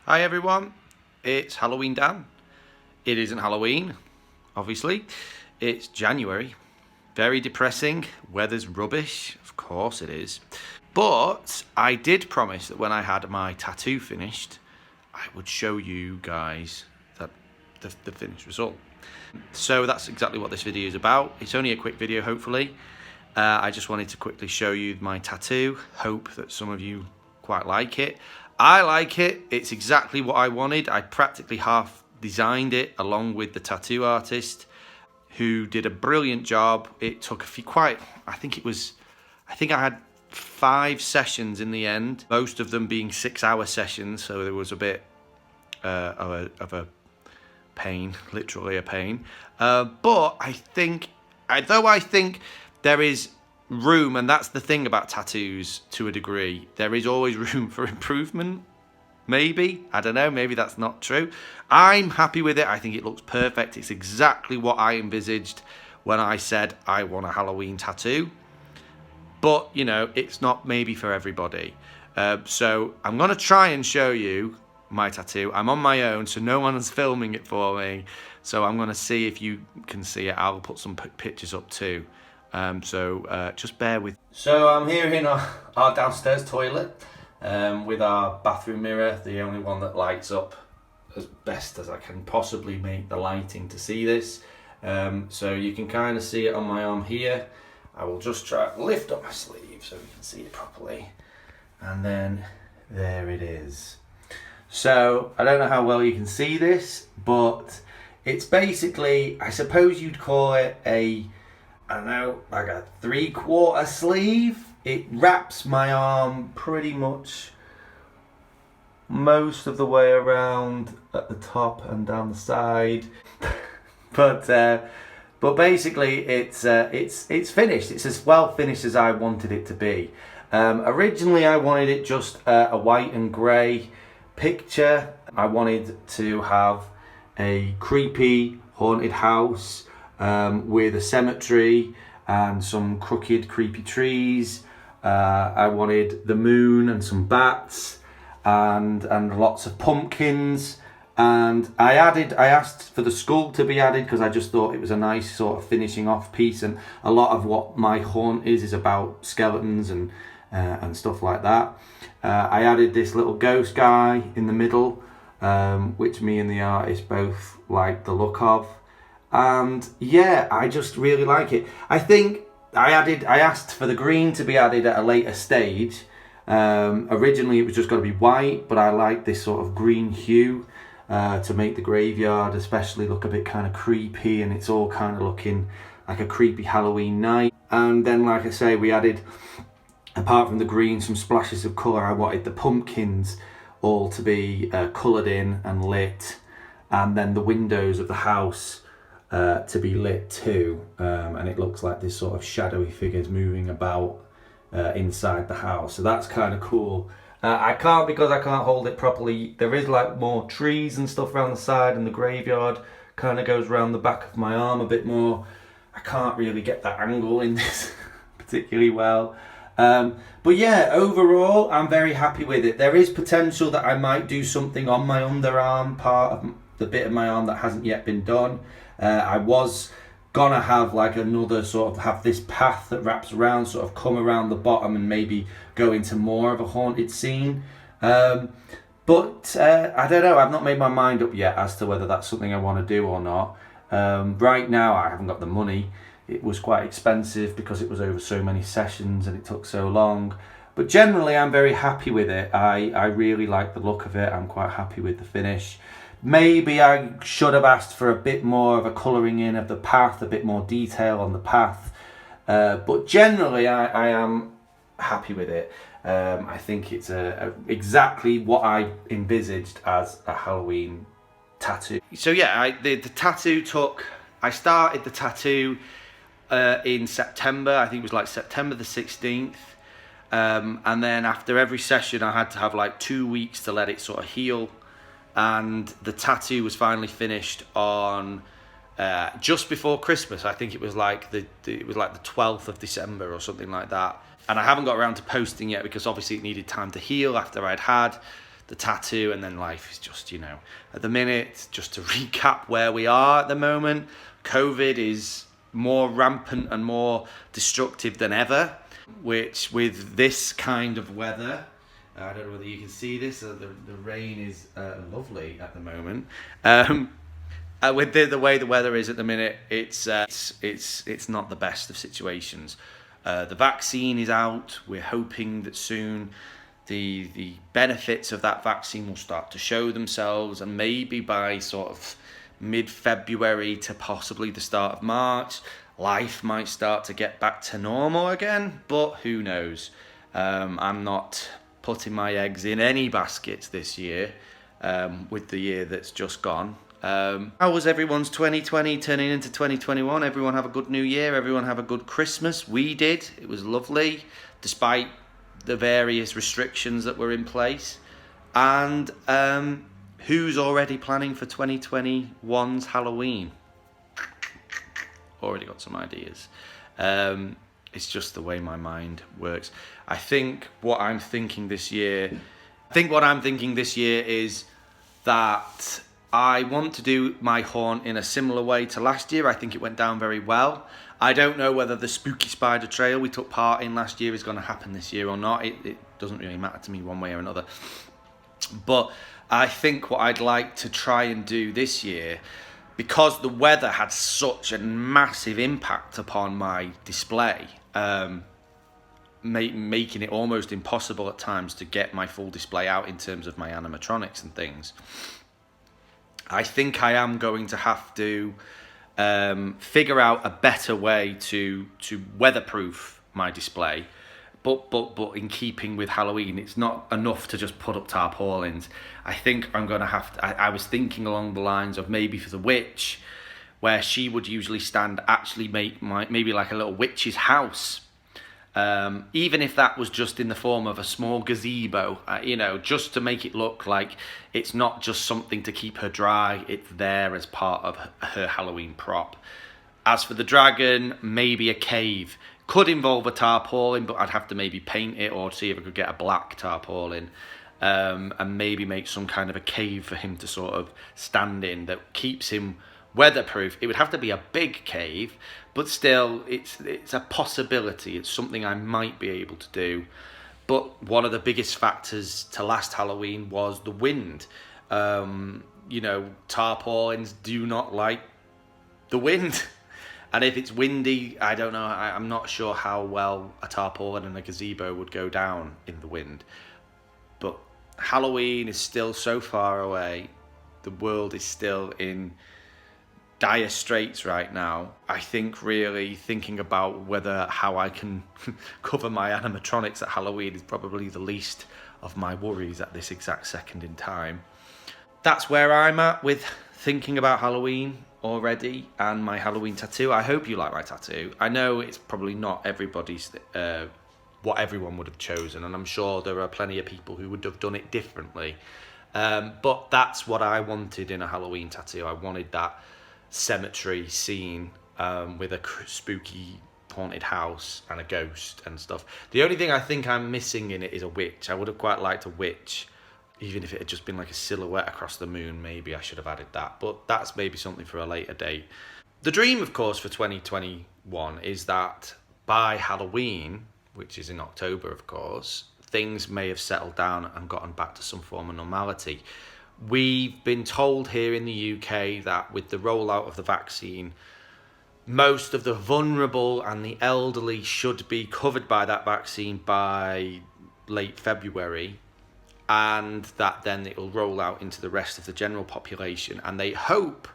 Hi everyone, it's Halloween Dan. It isn't Halloween, obviously. It's January. Very depressing, weather's rubbish, of course it is. But I did promise that when I had my tattoo finished, I would show you guys that the finished result. So that's exactly what this video is about. It's only a quick video, hopefully. I just wanted to quickly show you my tattoo. Hope that some of you quite like it. I like it. It's exactly what I wanted. I practically half designed it along with the tattoo artist, who did a brilliant job. It took I think I had 5 sessions in the end, most of them being 6-hour sessions, so there was a bit of a pain, literally a pain. But I think there is room, and that's the thing about tattoos to a degree, there is always room for improvement. Maybe, I don't know, maybe that's not true. I'm happy with it. I think it looks perfect. It's exactly what I envisaged when I said I want a Halloween tattoo. But, you know, it's not maybe for everybody. So I'm going to try and show you my tattoo. I'm on my own, so no one's filming it for me. So I'm going to see if you can see it. I'll put some pictures up too. So just bear with. So I'm here in our downstairs toilet with our bathroom mirror, the only one that lights up as best as I can possibly make the lighting to see this. So you can kind of see it on my arm here. I will just try to lift up my sleeve so you can see it properly. And then there it is. So I don't know how well you can see this, but it's basically, I suppose you'd call it I don't know, like a 3/4 sleeve. It wraps my arm pretty much most of the way around at the top and down the side. but basically it's finished. It's as well finished as I wanted it to be. Originally I wanted it just a white and grey picture. I wanted to have a creepy haunted house with a cemetery and some crooked creepy trees. I wanted the moon and some bats and lots of pumpkins, and I asked for the skull to be added because I just thought it was a nice sort of finishing off piece, and a lot of what my haunt is about skeletons and stuff like that. I added this little ghost guy in the middle, which me and the artist both like the look of. And yeah, I just really like it. I think I asked for the green to be added at a later stage. Originally it was just going to be white, but I like this sort of green hue to make the graveyard especially look a bit kind of creepy, and it's all kind of looking like a creepy Halloween night. And then, like I say, we added, apart from the green, some splashes of colour. I wanted the pumpkins all to be coloured in and lit, and then the windows of the house to be lit too, and it looks like this sort of shadowy figures moving about inside the house, so that's kind of cool. Because I can't hold it properly, there is like more trees and stuff around the side, and the graveyard kind of goes around the back of my arm a bit more. I can't really get that angle in this particularly well, but yeah, overall I'm very happy with it. There is potential that I might do something on my underarm, part of the bit of my arm that hasn't yet been done. I was gonna have like another sort of, have this path that wraps around, sort of come around the bottom and maybe go into more of a haunted scene. But I don't know, I've not made my mind up yet as to whether that's something I want to do or not. Right now I haven't got the money. It was quite expensive because it was over so many sessions and it took so long. But generally I'm very happy with it. I really like the look of it. I'm quite happy with the finish. Maybe I should have asked for a bit more of a colouring in of the path, a bit more detail on the path. But generally I am happy with it. I think it's exactly what I envisaged as a Halloween tattoo. So yeah, the tattoo I started the tattoo in September. I think it was like September the 16th. And then after every session I had to have like 2 weeks to let it sort of heal. And the tattoo was finally finished on just before Christmas. I think it was like the 12th of December or something like that. And I haven't got around to posting yet because obviously it needed time to heal after I'd had the tattoo, and then life is just, at the minute, just to recap where we are at the moment, COVID is more rampant and more destructive than ever, which with this kind of weather, I don't know whether you can see this, the rain is lovely at the moment. With the way the weather is at the minute, it's not the best of situations. The vaccine is out. We're hoping that soon the benefits of that vaccine will start to show themselves, and maybe by sort of mid-February to possibly the start of March, life might start to get back to normal again, but who knows? I'm not putting my eggs in any baskets this year, with the year that's just gone. How was everyone's 2020 turning into 2021? Everyone have a good new year? Everyone have a good Christmas? We did. It was lovely, despite the various restrictions that were in place. And who's already planning for 2021's Halloween? Already got some ideas. It's just the way my mind works. I think what I'm thinking this year is that I want to do my haunt in a similar way to last year. I think it went down very well. I don't know whether the Spooky Spider Trail we took part in last year is going to happen this year or not. It doesn't really matter to me one way or another. But I think what I'd like to try and do this year, because the weather had such a massive impact upon my display, making it almost impossible at times to get my full display out in terms of my animatronics and things. I think I am going to have to figure out a better way to weatherproof my display, but in keeping with Halloween. It's not enough to just put up tarpaulins. I think I'm going to have to, I was thinking along the lines of maybe for the witch, where she would usually stand, actually make maybe like a little witch's house. Even if that was just in the form of a small gazebo, just to make it look like it's not just something to keep her dry, it's there as part of her Halloween prop. As for the dragon, maybe a cave. Could involve a tarpaulin, but I'd have to maybe paint it or see if I could get a black tarpaulin, and maybe make some kind of a cave for him to sort of stand in that keeps him weatherproof. It would have to be a big cave, but still, it's a possibility. It's something I might be able to do. But one of the biggest factors to last Halloween was the wind. Tarpaulins do not like the wind. And if it's windy, I don't know, I'm not sure how well a tarpaulin and a gazebo would go down in the wind. But Halloween is still so far away. The world is still in dire straits right now. I think really thinking about how I can cover my animatronics at Halloween is probably the least of my worries at this exact second in time. That's where I'm at with thinking about Halloween already and my Halloween tattoo. I hope you like my tattoo. I know it's probably not everybody's what everyone would have chosen, and I'm sure there are plenty of people who would have done it differently. But that's what I wanted in a Halloween tattoo. I wanted that cemetery scene with a spooky haunted house and a ghost and stuff. The only thing I think I'm missing in it is a witch. I would have quite liked a witch, even if it had just been like a silhouette across the moon. Maybe I should have added that, but that's maybe something for a later date. The dream, of course, for 2021 is that by Halloween, which is in October, of course, things may have settled down and gotten back to some form of normality. We've been told here in the UK that with the rollout of the vaccine, most of the vulnerable and the elderly should be covered by that vaccine by late February, and that then it will roll out into the rest of the general population. And they hope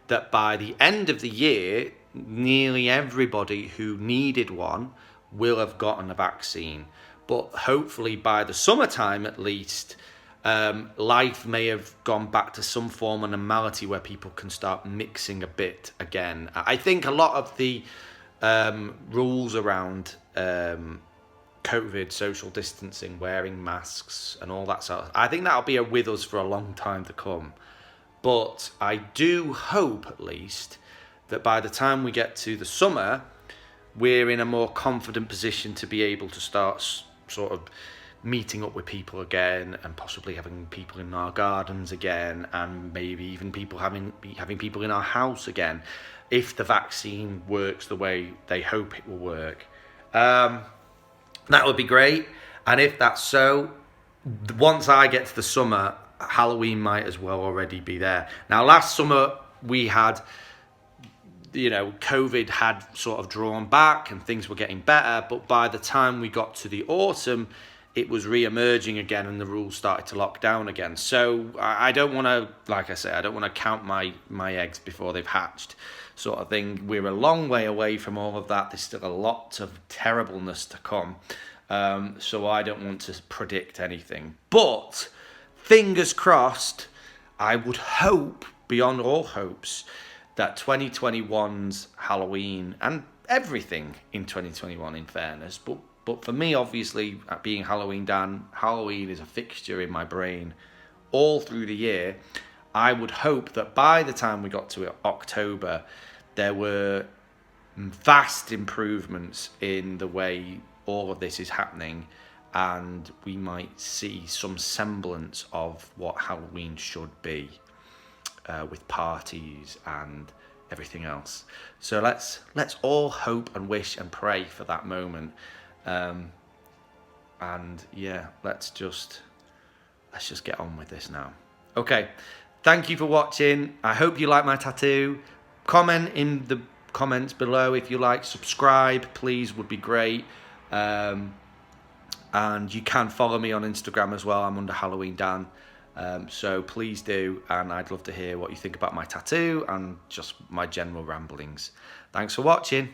that by the end of the year, nearly everybody who needed one will have gotten a vaccine. But hopefully by the summertime at least, life may have gone back to some form of normality where people can start mixing a bit again. I think a lot of the rules around COVID, social distancing, wearing masks and all that sort of, I think that'll be with us for a long time to come. But I do hope at least that by the time we get to the summer, we're in a more confident position to be able to start sort of meeting up with people again, and possibly having people in our gardens again, and maybe even having people in our house again, if the vaccine works the way they hope it will work. That would be great. And if that's so, once I get to the summer, Halloween might as well already be there. Now, last summer we had, COVID had sort of drawn back and things were getting better, but by the time we got to the autumn, it was re-emerging again and the rules started to lock down again. So I don't want to, like I say, I don't want to count my eggs before they've hatched, sort of thing. We're a long way away from all of that. There's still a lot of terribleness to come. So I don't want to predict anything. But fingers crossed, I would hope, beyond all hopes, that 2021's Halloween, and everything in 2021 in fairness, but for me, obviously, being Halloween Dan, Halloween is a fixture in my brain all through the year. I would hope that by the time we got to October, there were vast improvements in the way all of this is happening, and we might see some semblance of what Halloween should be, with parties and everything else. So let's all hope and wish and pray for that moment. And yeah, let's just get on with this now. Okay, thank you for watching. I hope you like my tattoo. Comment in the comments below if you like. Subscribe, please, would be great. And you can follow me on Instagram as well. I'm under Halloween Dan. So please do, and I'd love to hear what you think about my tattoo and just my general ramblings. Thanks for watching.